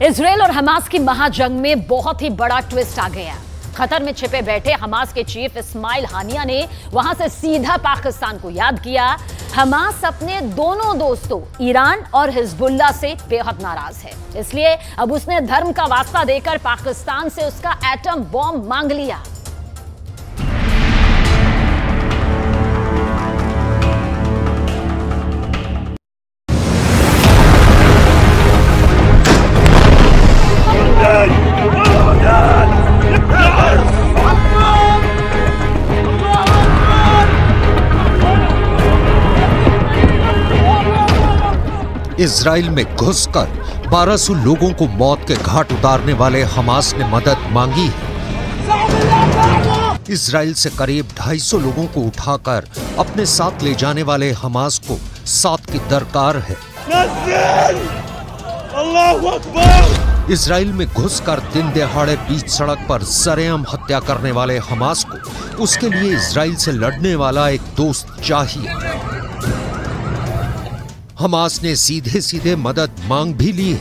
Israel और Hamas की महाजंग में बहुत ही बड़ा ट्विस्ट आ गया। कतर में छिपे बैठे हमास के चीफ इस्माइल हानिया ने वहां से सीधा पाकिस्तान को याद किया। हमास अपने दोनों दोस्तों ईरान और हिजबुल्लाह से बेहद नाराज है, इसलिए अब उसने धर्म का वास्ता देकर पाकिस्तान से उसका एटम बॉम्ब मांग लिया। इजराइल में घुसकर 1200 लोगों को मौत के घाट उतारने वाले हमास ने मदद मांगी है। इजराइल से करीब 250 लोगों को उठाकर अपने साथ ले जाने वाले हमास को साथ की दरकार है। इजराइल में घुसकर दिन दहाड़े बीच सड़क पर सरेआम हत्या करने वाले हमास को उसके लिए इजराइल से लड़ने वाला एक दोस्त चाहिए। हमास ने सीधे सीधे मदद मांग भी ली है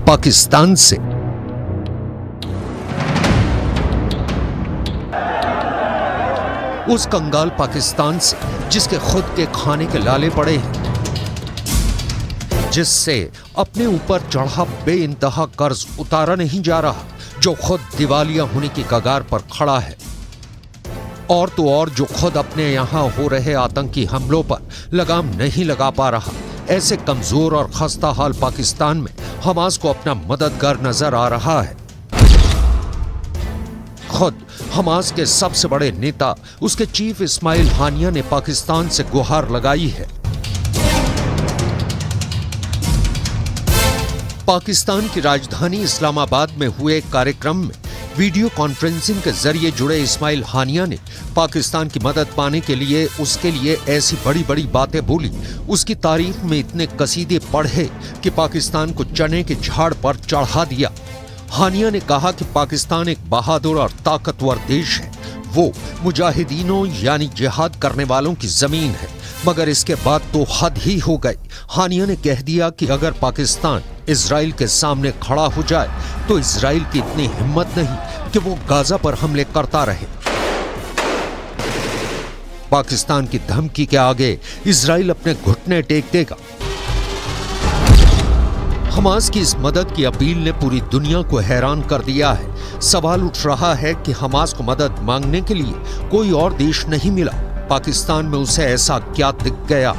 पाकिस्तान से। उस कंगाल पाकिस्तान से जिसके खुद के खाने के लाले पड़े हैं, जिससे अपने ऊपर चढ़ा बेइंतहा कर्ज उतारा नहीं जा रहा, जो खुद दिवालिया होने की कगार पर खड़ा है, और तो और जो खुद अपने यहां हो रहे आतंकी हमलों पर लगाम नहीं लगा पा रहा। ऐसे कमजोर और खस्ता हाल पाकिस्तान में हमास को अपना मददगार नजर आ रहा है। खुद हमास के सबसे बड़े नेता उसके चीफ इस्माइल हानिया ने पाकिस्तान से गुहार लगाई है। पाकिस्तान की राजधानी इस्लामाबाद में हुए एक कार्यक्रम में वीडियो कॉन्फ्रेंसिंग के जरिए जुड़े इस्माइल हानिया ने पाकिस्तान की मदद पाने के लिए उसके लिए ऐसी बड़ी बड़ी बातें बोली, उसकी तारीफ में इतने कसीदे पढ़े कि पाकिस्तान को चने के झाड़ पर चढ़ा दिया। हानिया ने कहा कि पाकिस्तान एक बहादुर और ताकतवर देश है, वो मुजाहिदीनों यानी जिहाद करने वालों की जमीन है, मगर इसके बाद तो हद ही हो गई। हानिया ने कह दिया कि अगर पाकिस्तान इजराइल के सामने खड़ा हो जाए तो इजराइल की इतनी हिम्मत नहीं कि वो गाजा पर हमले करता रहे। पाकिस्तान की धमकी के आगे इजराइल अपने घुटने टेक देगा। हमास की इस मदद की अपील ने पूरी दुनिया को हैरान कर दिया है। सवाल उठ रहा है कि हमास को मदद मांगने के लिए कोई और देश नहीं मिला, पाकिस्तान में उसे ऐसा क्या दिख गया?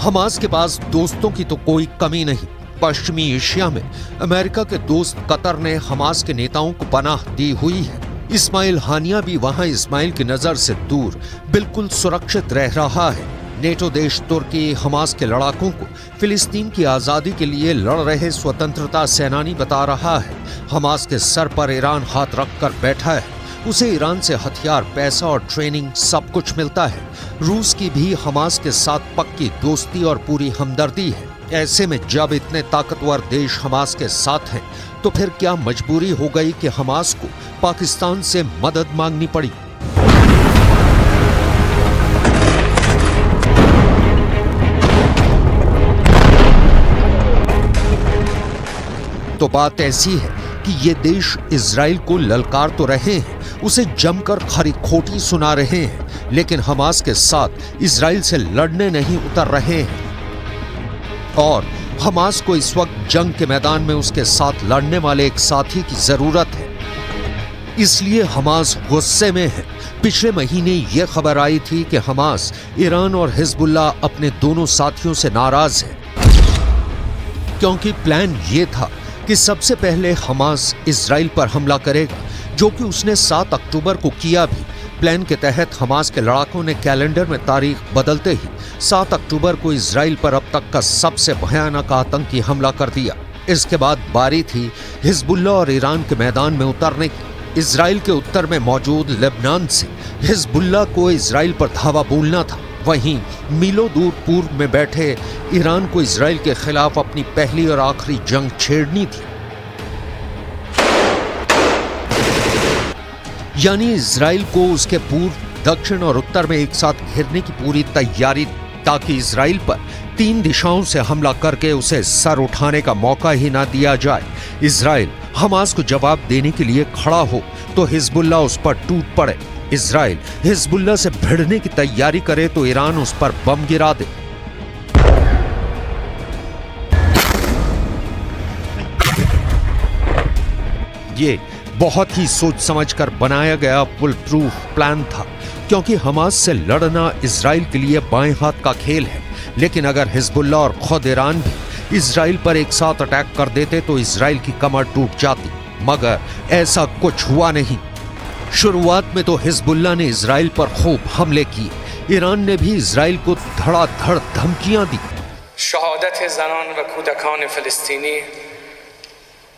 हमास के पास दोस्तों की तो कोई कमी नहीं। पश्चिमी एशिया में अमेरिका के दोस्त कतर ने हमास के नेताओं को पनाह दी हुई है। इस्माइल हानिया भी वहां इस्माइल की नजर से दूर बिल्कुल सुरक्षित रह रहा है। नेटो देश तुर्की हमास के लड़ाकों को फिलिस्तीन की आजादी के लिए लड़ रहे स्वतंत्रता सेनानी बता रहा है। हमास के सर पर ईरान हाथ रखकर बैठा है, उसे ईरान से हथियार, पैसा और ट्रेनिंग सब कुछ मिलता है। रूस की भी हमास के साथ पक्की दोस्ती और पूरी हमदर्दी है। ऐसे में जब इतने ताकतवर देश हमास के साथ हैं, तो फिर क्या मजबूरी हो गई कि हमास को पाकिस्तान से मदद मांगनी पड़ी? तो बात ऐसी है कि ये देश इजराइल को ललकार तो रहे हैं, उसे जमकर खरी खोटी सुना रहे हैं, लेकिन हमास के साथ इजराइल से लड़ने नहीं उतर रहे हैं। और हमास को इस वक्त जंग के मैदान में उसके साथ लड़ने वाले एक साथी की जरूरत है, इसलिए हमास गुस्से में है। पिछले महीने ये खबर आई थी कि हमास, ईरान और हिजबुल्लाह अपने दोनों साथियों से नाराज है, क्योंकि प्लान ये था कि सबसे पहले हमास इजराइल पर हमला करेगा, जो कि उसने 7 अक्टूबर को किया भी। प्लान के तहत हमास के लड़ाकों ने कैलेंडर में तारीख बदलते ही 7 अक्टूबर को इजराइल पर अब तक का सबसे भयानक आतंकी हमला कर दिया। इसके बाद बारी थी हिजबुल्लाह और ईरान के मैदान में उतरने की। इजराइल के उत्तर में मौजूद लेबनान से हिजबुल्लाह को इजराइल पर धावा बोलना था, वहीं मीलों दूर पूर्व में बैठे ईरान को इजराइल के खिलाफ अपनी पहली और आखिरी जंग छेड़नी थी। यानी इजराइल को उसके पूर्व दक्षिण और उत्तर में एक साथ घेरने की पूरी तैयारी, ताकि इजराइल पर 3 दिशाओं से हमला करके उसे सर उठाने का मौका ही ना दिया जाए। इजराइल हमास को जवाब देने के लिए खड़ा हो तो हिजबुल्लाह उस पर टूट पड़े। इजराइल हिजबुल्लाह से भिड़ने की तैयारी करे तो ईरान उस पर बम गिरा दे। ये बहुत ही सोच समझकर बनाया गया फुल प्रूफ प्लान था, क्योंकि हमास से लड़ना इजराइल के लिए बाएं हाथ का खेल है। लेकिन अगर हिजबुल्लाह और खुद ईरान भी इजराइल पर एक साथ अटैक कर देते तो इजराइल की कमर टूट जाती, मगर ऐसा कुछ हुआ नहीं। शुरुआत में तो हिजबुल्लाह ने इजराइल पर खूब हमले किए, ईरान ने भी इजराइल को धड़ाधड़ धमकियां दी। शहादत ज़नान व कूदकान फ़लस्तीनी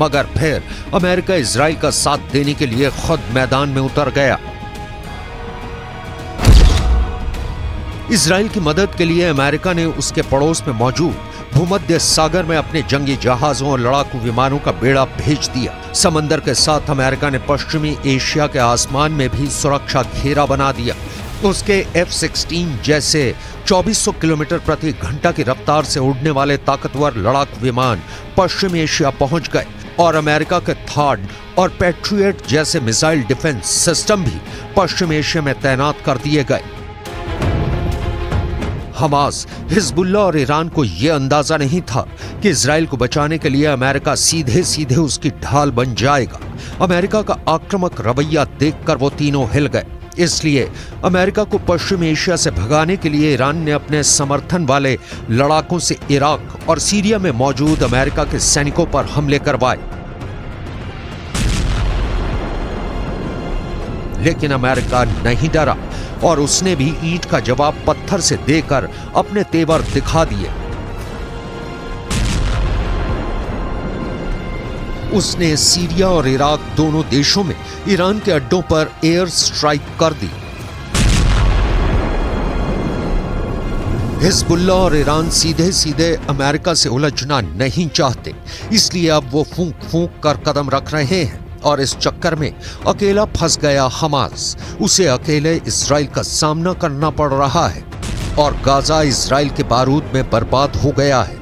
मगर फिर अमेरिका इजराइल का साथ देने के लिए खुद मैदान में उतर गया। इजराइल की मदद के लिए अमेरिका ने उसके पड़ोस में मौजूद भूमध्य सागर में अपने जंगी जहाजों और लड़ाकू विमानों का बेड़ा भेज दिया। समंदर के साथ अमेरिका ने पश्चिमी एशिया के आसमान में भी सुरक्षा घेरा बना दिया। उसके F-16 जैसे 2400 किलोमीटर प्रति घंटा की रफ्तार से उड़ने वाले ताकतवर लड़ाकू विमान पश्चिम एशिया पहुंच गए और अमेरिका के थाड और पैट्रियट जैसे मिसाइल डिफेंस सिस्टम भी पश्चिम एशिया में तैनात कर दिए गए। हमास, हिजबुल्लाह और ईरान को यह अंदाजा नहीं था कि इजराइल को बचाने के लिए अमेरिका सीधे सीधे उसकी ढाल बन जाएगा। अमेरिका का आक्रामक रवैया देखकर वो तीनों हिल गए। इसलिए अमेरिका को पश्चिम एशिया से भगाने के लिए ईरान ने अपने समर्थन वाले लड़ाकों से इराक और सीरिया में मौजूद अमेरिका के सैनिकों पर हमले करवाए। लेकिन अमेरिका नहीं डरा और उसने भी ईंट का जवाब पत्थर से देकर अपने तेवर दिखा दिए। उसने सीरिया और इराक दोनों देशों में ईरान के अड्डों पर एयर स्ट्राइक कर दी। हिजबुल्लाह और ईरान सीधे सीधे अमेरिका से उलझना नहीं चाहते, इसलिए अब वो फूंक फूंक कर कदम रख रहे हैं और इस चक्कर में अकेला फंस गया हमास। उसे अकेले इजराइल का सामना करना पड़ रहा है और गाजा इजराइल के बारूद में बर्बाद हो गया है।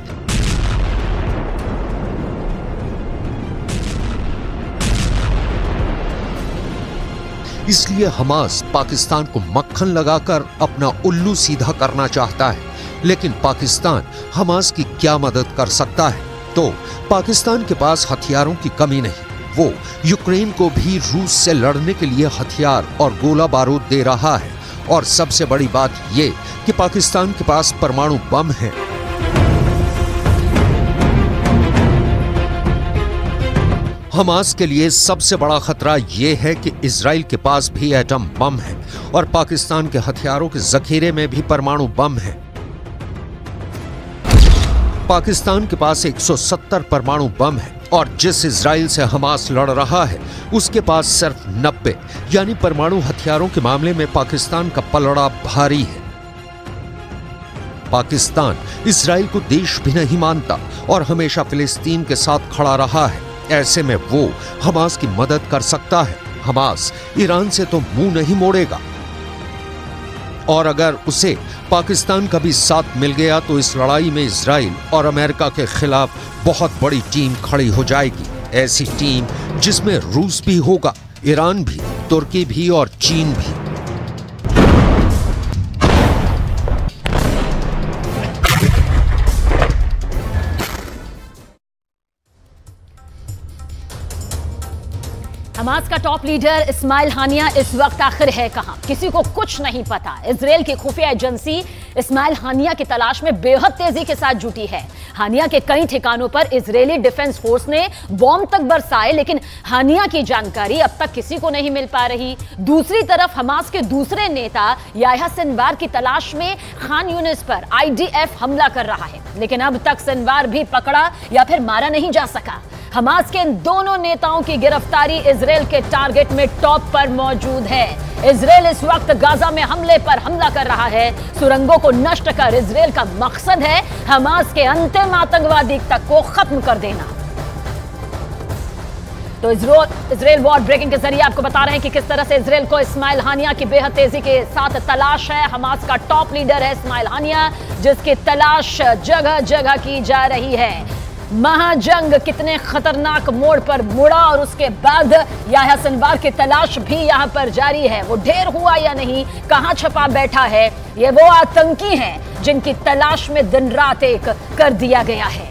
इसलिए हमास पाकिस्तान को मक्खन लगाकर अपना उल्लू सीधा करना चाहता है। लेकिन पाकिस्तान हमास की क्या मदद कर सकता है? तो पाकिस्तान के पास हथियारों की कमी नहीं, वो यूक्रेन को भी रूस से लड़ने के लिए हथियार और गोला बारूद दे रहा है। और सबसे बड़ी बात यह कि पाकिस्तान के पास परमाणु बम है। हमास के लिए सबसे बड़ा खतरा यह है कि इजराइल के पास भी एटम बम है और पाकिस्तान के हथियारों के जखीरे में भी परमाणु बम है। पाकिस्तान के पास 170 परमाणु बम है और जिस इजराइल से हमास लड़ रहा है उसके पास सिर्फ 90, यानी परमाणु हथियारों के मामले में पाकिस्तान का पलड़ा भारी है। पाकिस्तान इजराइल को देश भी नहीं मानता और हमेशा फिलिस्तीन के साथ खड़ा रहा है। ऐसे में वो हमास की मदद कर सकता है। हमास ईरान से तो मुंह नहीं मोड़ेगा और अगर उसे पाकिस्तान का भी साथ मिल गया तो इस लड़ाई में इजराइल और अमेरिका के खिलाफ बहुत बड़ी टीम खड़ी हो जाएगी। ऐसी टीम जिसमें रूस भी होगा, ईरान भी, तुर्की भी और चीन भी। हमास का टॉप लीडर इस्माइल हानिया इस वक्त आखिर है कहां? किसी को कुछ नहीं पता। इजराइल की खुफिया एजेंसी इस्माइल हानिया की तलाश में बेहद तेजी के साथ जुटी है। हानिया के कई ठिकानों पर इजरायली डिफेंस फोर्स ने बॉम्ब तक बरसाए, लेकिन हानिया की जानकारी अब तक किसी को नहीं मिल पा रही। दूसरी तरफ हमास के दूसरे नेता याह्या सिनवार की तलाश में खान यूनिस पर IDF हमला कर रहा है, लेकिन अब तक सिनवार भी पकड़ा या फिर मारा नहीं जा सका। हमास के इन दोनों नेताओं की गिरफ्तारी इजराइल के टारगेट में टॉप पर मौजूद है। इजराइल इस वक्त गाजा में हमले पर हमला कर रहा है। सुरंगों को नष्ट कर इजराइल का मकसद है हमास के अंतिम आतंकवादी तक को खत्म कर देना। तो इजराइल वॉर ब्रेकिंग के जरिए आपको बता रहे हैं कि किस तरह से इजराइल को इस्माइल हानिया की बेहद तेजी के साथ तलाश है। हमास का टॉप लीडर है इस्माइल हानिया, जिसकी तलाश जगह जगह की जा रही है। महाजंग कितने खतरनाक मोड़ पर मुड़ा और उसके बाद याह्या सिनवार की तलाश भी यहां पर जारी है। वो ढेर हुआ या नहीं, कहां छुपा बैठा है, ये वो आतंकी हैं जिनकी तलाश में दिन रात एक कर दिया गया है।